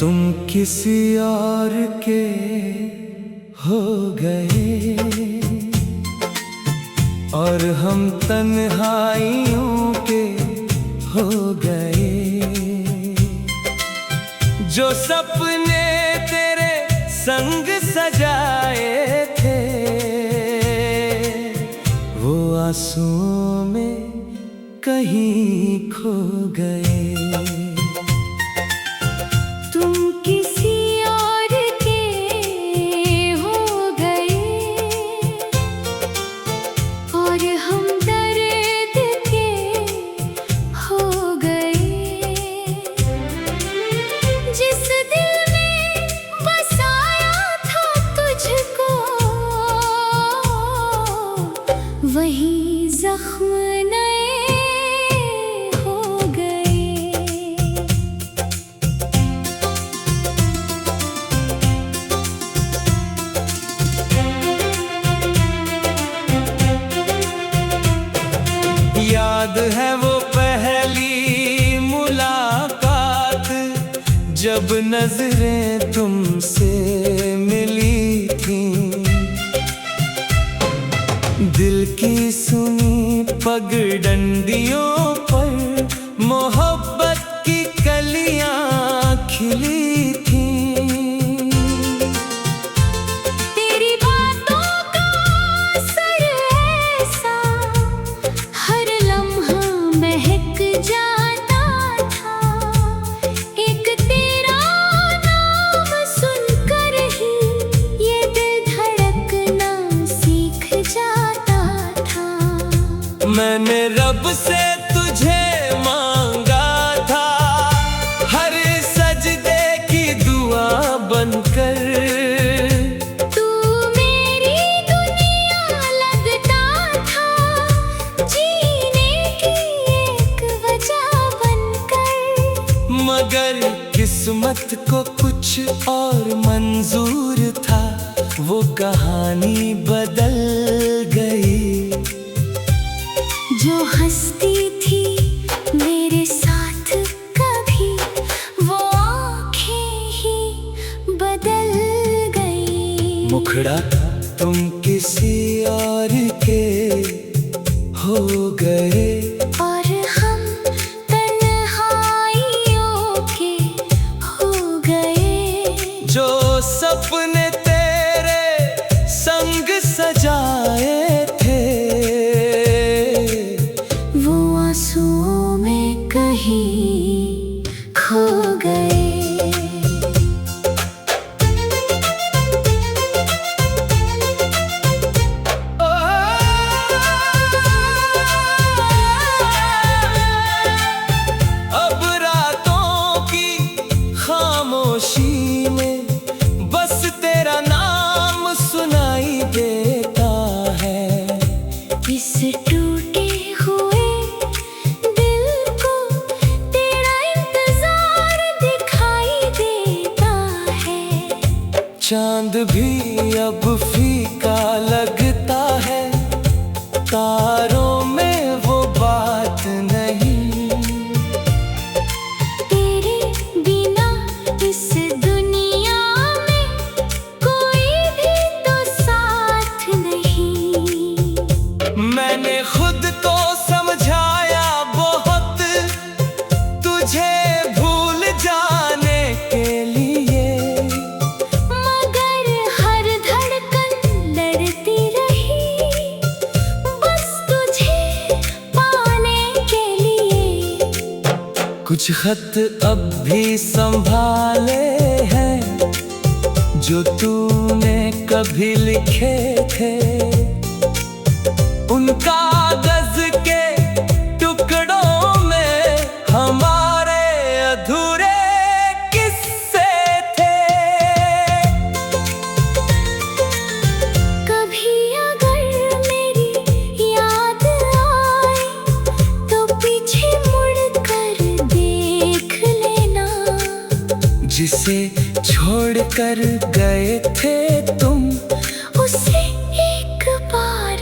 तुम किसी और के हो गए और हम तन्हाइयों के हो गए। जो सपने तेरे संग सजाए थे वो आंसुओं में कहीं खो गए। तुम किसी और के हो गए और हम दर्द के हो गए। जिस दिल में बसाया था तुझको वही जख्म याद है वो पहली मुलाकात जब नजरें तुमसे मिली थीं। दिल की सुनी पगडंडियों पर मोहब्बत की कलियां खिली थीं। तेरी बातों का असर ऐसा हर लम्हा महक जाता था। एक तेरा नाम सुनकर ही ये दिल धड़कना सीख जाता था। मैंने रब से तुझे मांगा था हर सजदे की दुआ बनकर। तू मेरी दुनिया लगता था जीने की एक वजह बनकर। मगर किस्मत को कुछ और मंजूर था वो कहानी बदल गई। जो हंसती थी मेरे साथ कभी वो आँखें ही बदल गई। मुखड़ा तुम किसी और के हो गए और हम तन्हाइयों के हो गए। जो सपने तेरे संग सजाए थे वो आंसुओं में कहीं खो गए। अब रातों की खामोशी में बस तेरा नाम सुनाई देता है। इस टूटे हुए दिल को तेरा इंतजार दिखाई देता है। चांद भी अब फीका लगता है तारों में वो बात नहीं। तेरे बिना इस दुनिया में कोई भी तो साथ नहीं। मैंने खुद को समझाया बहुत तुझे भूल जाने के लिए। मगर हर धड़कन लड़ती रही बस तुझे पाने के लिए। कुछ खत अब भी संभाले हैं जो तूने कभी लिखे थे। उन कागज के टुकड़ों में हमारे अधूरे किस्से थे। कभी अगर मेरी याद आए तो पीछे मुड़ कर देख लेना। जिसे छोड़कर गए थे तुम उसे एक बार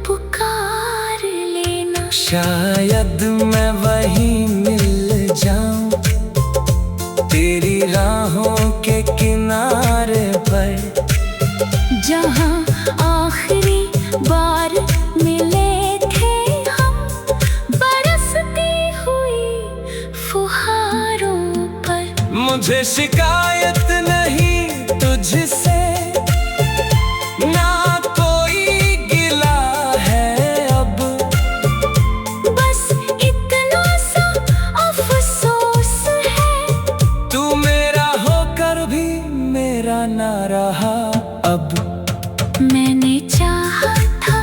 पुकार लेना। शायद मैं वहीं मिल जाऊं तेरी राहों फुहारों पर। मुझे शिकायत नहीं तुझसे, ना कोई गिला है अब। बस इतना सा अफसोस है, तू मेरा होकर भी मेरा ना रहा अब। मैंने चाहा था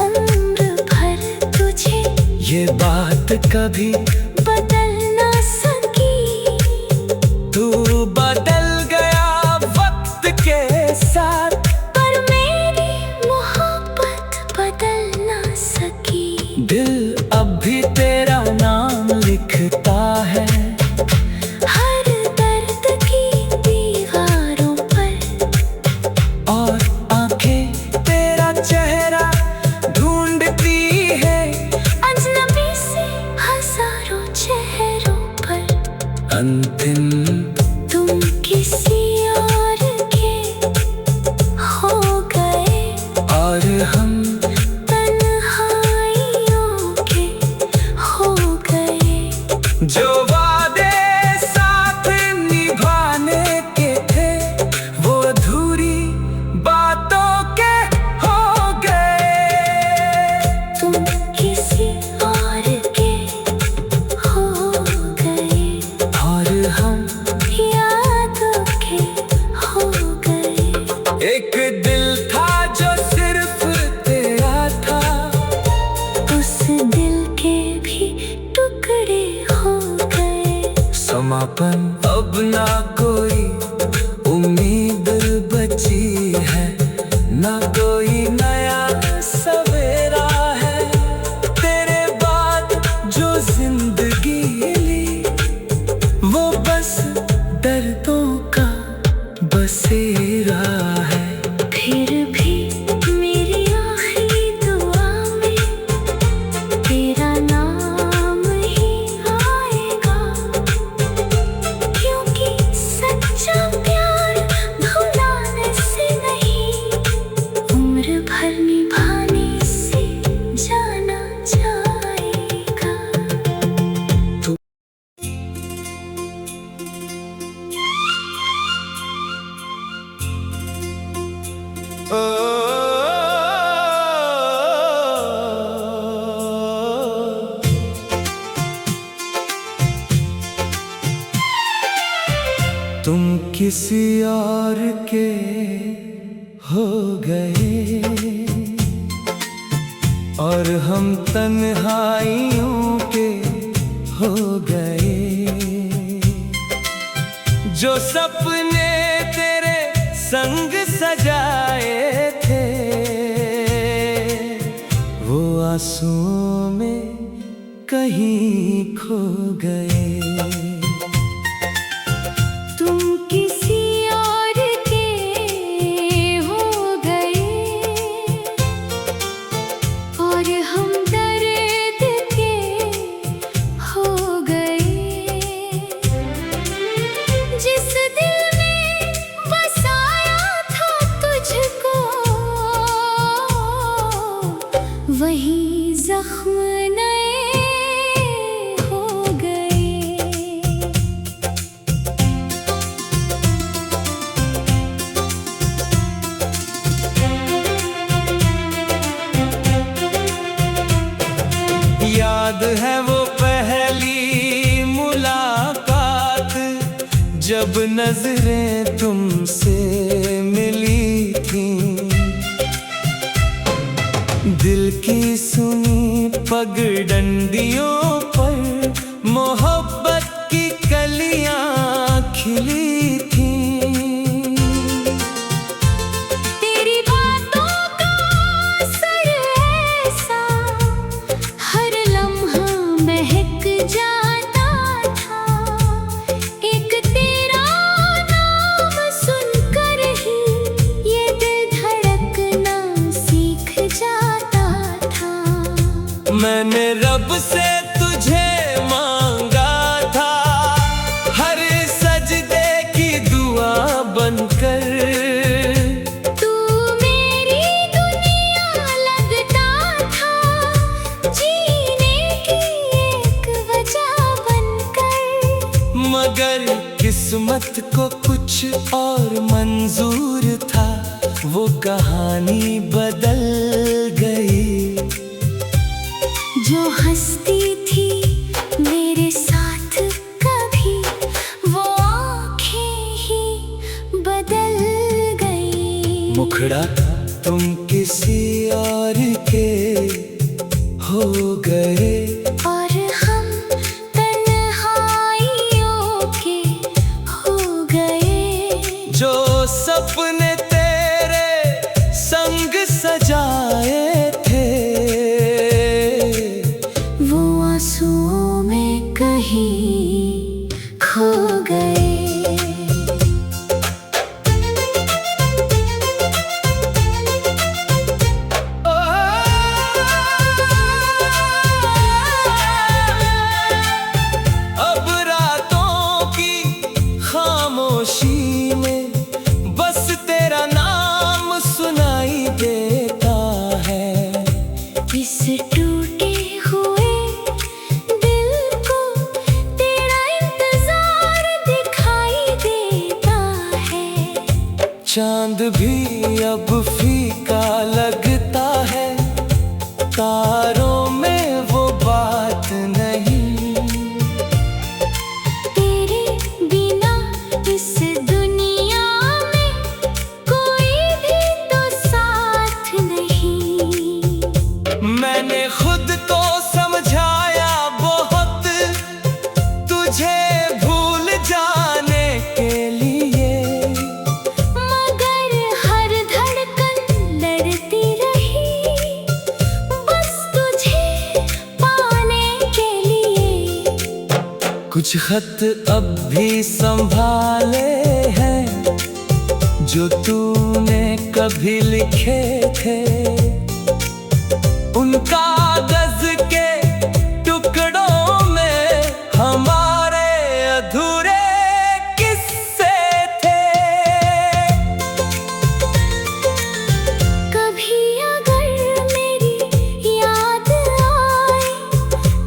उम्र भर तुझे, ये बात कभी बदल ना सकी। तू बदल गया वक्त के साथ, पर मेरी मोहब्बत बदल ना सकी। दिल अब भी तेरा नाम लिखता है हर दर्द की दीवारों पर, और आंखें तेरा चेहरा ढूंढती है अजनबी से हजारों चेहरों पर। अंतिम तुम किसी और के हो गए, और हम तन्हाइयों के हो गए। जो वादे साथ निभाने के थे, वो अधूरी बातों के हो गए। तुम किसी और के हो गए, और हम यादों के हो गए। एक दिल था जो सिर्फ तेरा था, उस दिल के भी टुकड़े हो गए। समापन अब ना कोई उम्मीद बची है, ना कोई नया सवेरा है। तेरे बाद जो जिंदगी ली, वो बस दर्दों का बसेरा है। फिर भी मेरी आखिरी दुआ में तेरा नाम ही आएगा, क्योंकि सच्चा प्यार भुलाने से नहीं, उम्र भर निभाने से जाना जाएगा। तुम किसी और के हो गए, और हम तन्हाइयों के हो गए। जो सपने तेरे संग सजाए थे, वो आंसुओं में कहीं खो गए। तुम किसी और के हो गए, और हम दर्द के हो गए। जिस दिल में बसाया था तुझको, वही जख्म नए हो गए। याद है वो पहली मुलाकात, जब नजरें तुमसे मिली थीं। दिल की सुनी पगडंडियों पर मोहब्बत की कलियां खिली थीं। तेरी बातों का असर ऐसा हर लम्हा महक जाता था। एक तेरा नाम सुनकर ही ये दिल धड़कना सीख जाता था। मैंने रब से तुझे मांगा था, हर सजदे मगर किस्मत को कुछ और मंजूर था, वो कहानी बदल गई। जो हंसती थी मेरे साथ कभी, वो आँखें ही बदल गई। मुखड़ा तुम किसी और के हो गए, और हम तन्हाइयों के हो गए। जो सपने तेरे संग सजाए थे, वो आंसुओं में कहीं खो गए। अब रातों की खामोशी में बस तेरा नाम सुनाई देता है। इस टूटे हुए दिल को तेरा इंतजार दिखाई देता है। चांद भी अब फीका लगता है, तारों में वो बात नहीं। तेरे बिना इस दुनिया में कोई भी तो साथ नहीं। मैंने खुद को समझाया बहुत, तुझे भूल जाने के लिए, मगर हर धड़कन लड़ती रही बस तुझे पाने के लिए। कुछ खत अब भी संभाले हैं, जो तूने कभी लिखे थे। उन कागज के टुकड़ों में हमारे अधूरे किस्से थे। कभी अगर मेरी याद आए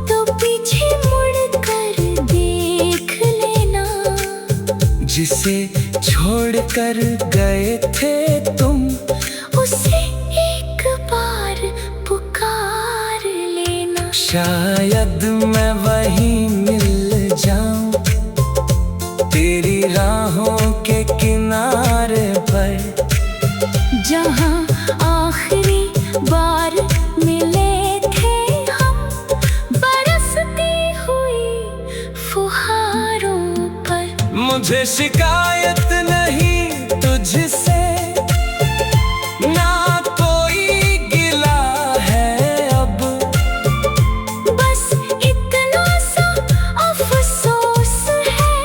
तो पीछे मुड़ कर देख लेना। जिसे छोड़कर गए थे तुम, उसे एक बार पुकार लेना। शायद मैं वहीं मिल जाऊं, तेरी राहों के किनारे पर, जहाँ आखिरी बार मिले थे हम, बरसती हुई फुहारों पर। मुझे शिकायत नहीं तुझसे, ना कोई गिला है अब। बस इतना सा अफसोस है,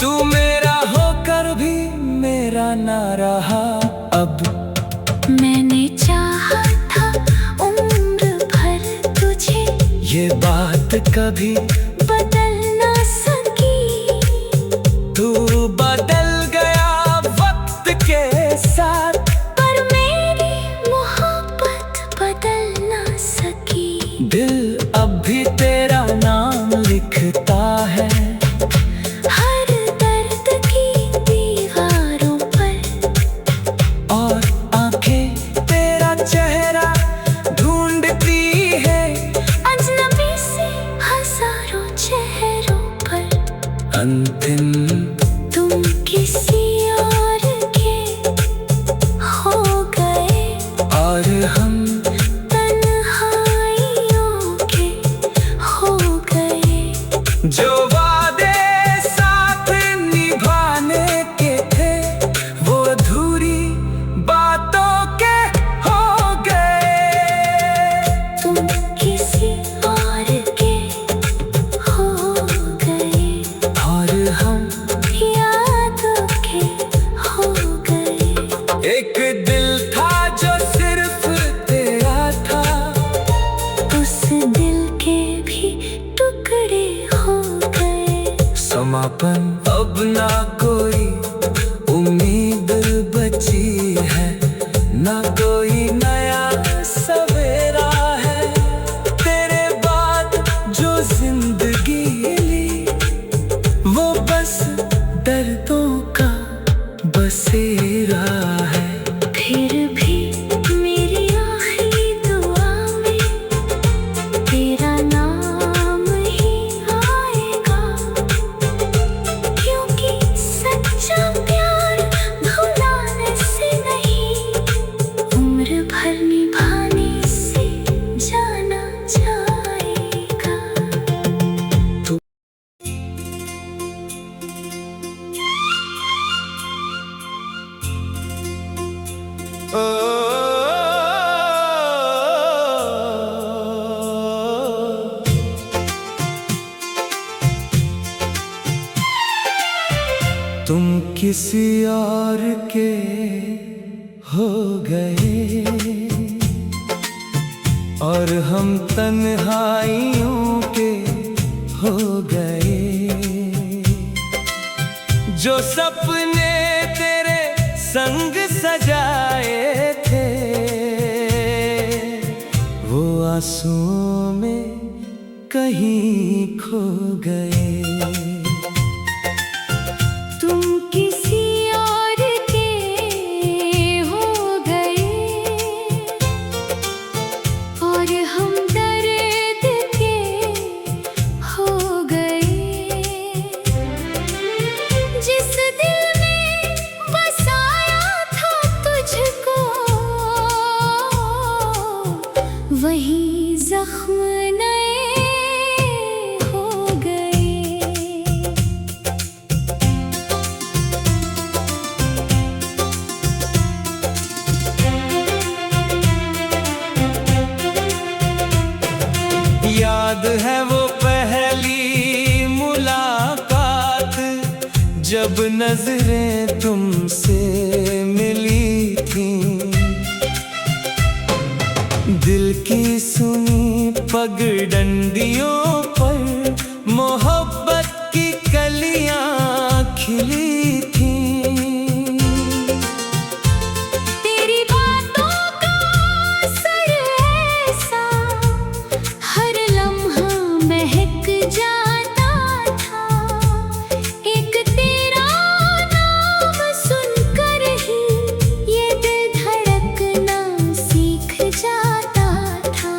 तू मेरा होकर भी मेरा ना रहा अब। मैंने चाहा था उम्र भर तुझे, ये बात कभी बदल ना सकी। तू बदल गया वक्त के साथ, पर मेरी मोहब्बत बदल ना सकी। दिल अब भी तेरा नाम लिखता है, हर दर्द की दीवारों पर, और आंखें तेरा चेहरा ढूंढती है। अजनबी से हजारों चेहरों पर। अंतिम तुम किसी और के हो गए, और हम तन्हाइयों के हो गए। जो वादे साथ निभाने के थे, वो अधूरी बातों के हो गए। तुम किसी और के हो गए, और हम यादों के हो गए। एक दिल था जो सिर्फ तेरा था, उस दिल के भी टुकड़े हो गए। समापन अब ना कोई उम्मीद बची है, ना कोई नया सवेरा है। तेरे बाद जो जिंदगी ली, वो बन तुम किसी और के हो गए और हम तन्हाइयों के हो गए। जो सपने तेरे संग सजाए थे वो आंसुओं में कहीं खो गए। तुम किसी और के हो गए और हम दर्द के हो गए। जिस दिल में बसाया था तुझको वही जख्म याद है वो पहली मुलाकात जब नजरें तुमसे मिली थीं। दिल की सुनी पगडंडियों पर मोहब्बत की कलियां खिली थीं। तेरी बातों का असर ऐसा हर लम्हा महक जाता था। एक तेरा नाम सुनकर ही ये दिल धड़कना सीख जाता था।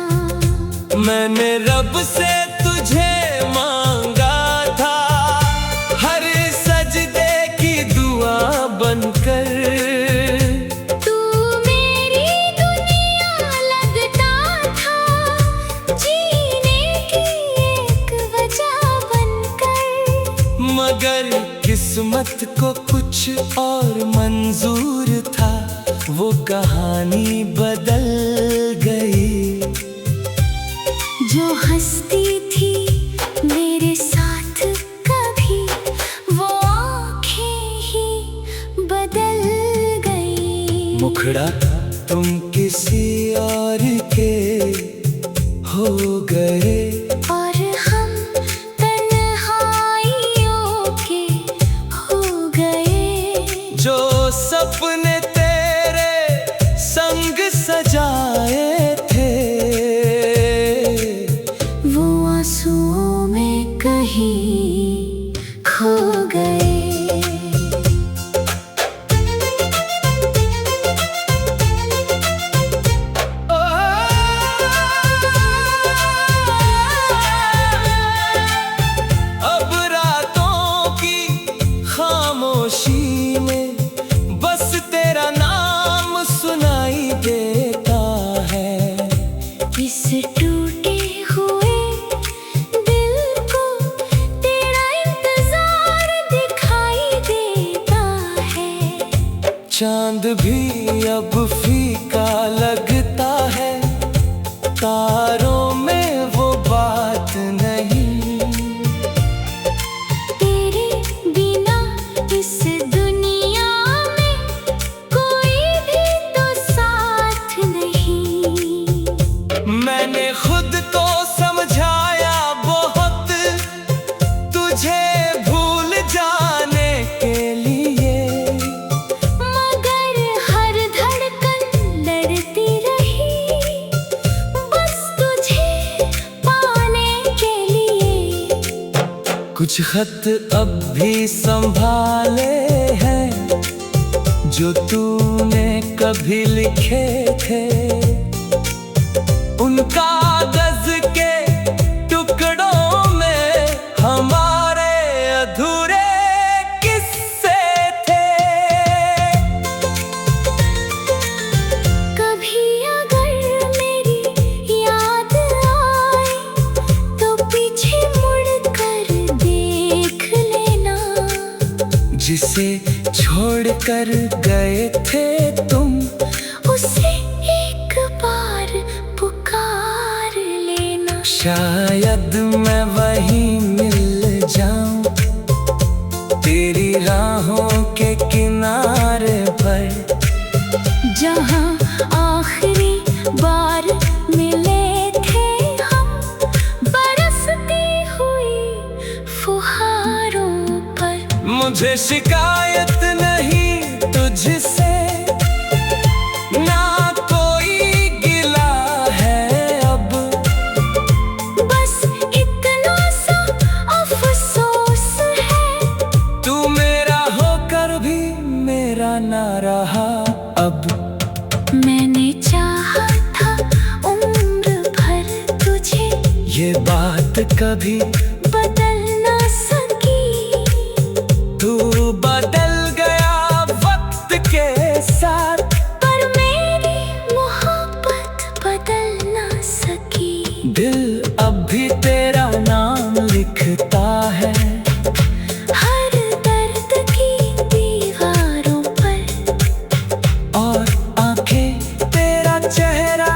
मैंने रब से तुझे मांगा था हर सजदे की दुआ बनकर। तू मेरी दुनिया लगता था जीने की एक वजह बनकर। मगर किस्मत को कुछ और मंजूर था वो कहानी बदल गई। जो हंसती थी मेरे साथ कभी वो आँखें ही बदल गई। मुखड़ा तुम किसी और के हो गए और हम तन्हाइयों के हो गए। जो सपने तेरे संग सजाए थे वो आंसुओं में कहीं खो गए। अब रातों की खामोशी में बस तेरा नाम सुनाई देता है। इस टूटे हुए दिल को तेरा इंतजार दिखाई देता है। चांद भी अब फीका लगता है तारों में वो बात नहीं। तेरे बिना इस दुनिया में कोई भी तो साथ नहीं। मैंने खुद को समझाया बहुत तुझे भूल जाने के लिए। मगर हर धड़कन लड़ती रही बस तुझे पाने के लिए। कुछ खत अब भी संभाले हैं जो तूने कभी लिखे थे। उन कागज के टुकड़ों में हमारे अधूरे किस्से थे। कभी अगर मेरी याद आए तो पीछे मुड़ कर देख लेना। जिसे छोड़कर गए थे तुम उसे एक बार पुकार लेना। शायद मैं वहीं मिल जाऊं तेरी राहों मुझे शिकायत नहीं तुझसे, ना कोई गिला है अब। बस इतना सा अफसोस है, तू मेरा होकर भी मेरा ना रहा अब। मैंने चाहा था उम्र भर तुझे, ये बात कभी बदल ना सकी। तू बदल गया वक्त के साथ, पर मेरी मोहब्बत बदल ना सकी। दिल अब भी तेरा नाम लिखता है हर दर्द की दीवारों पर, और आंखें तेरा चेहरा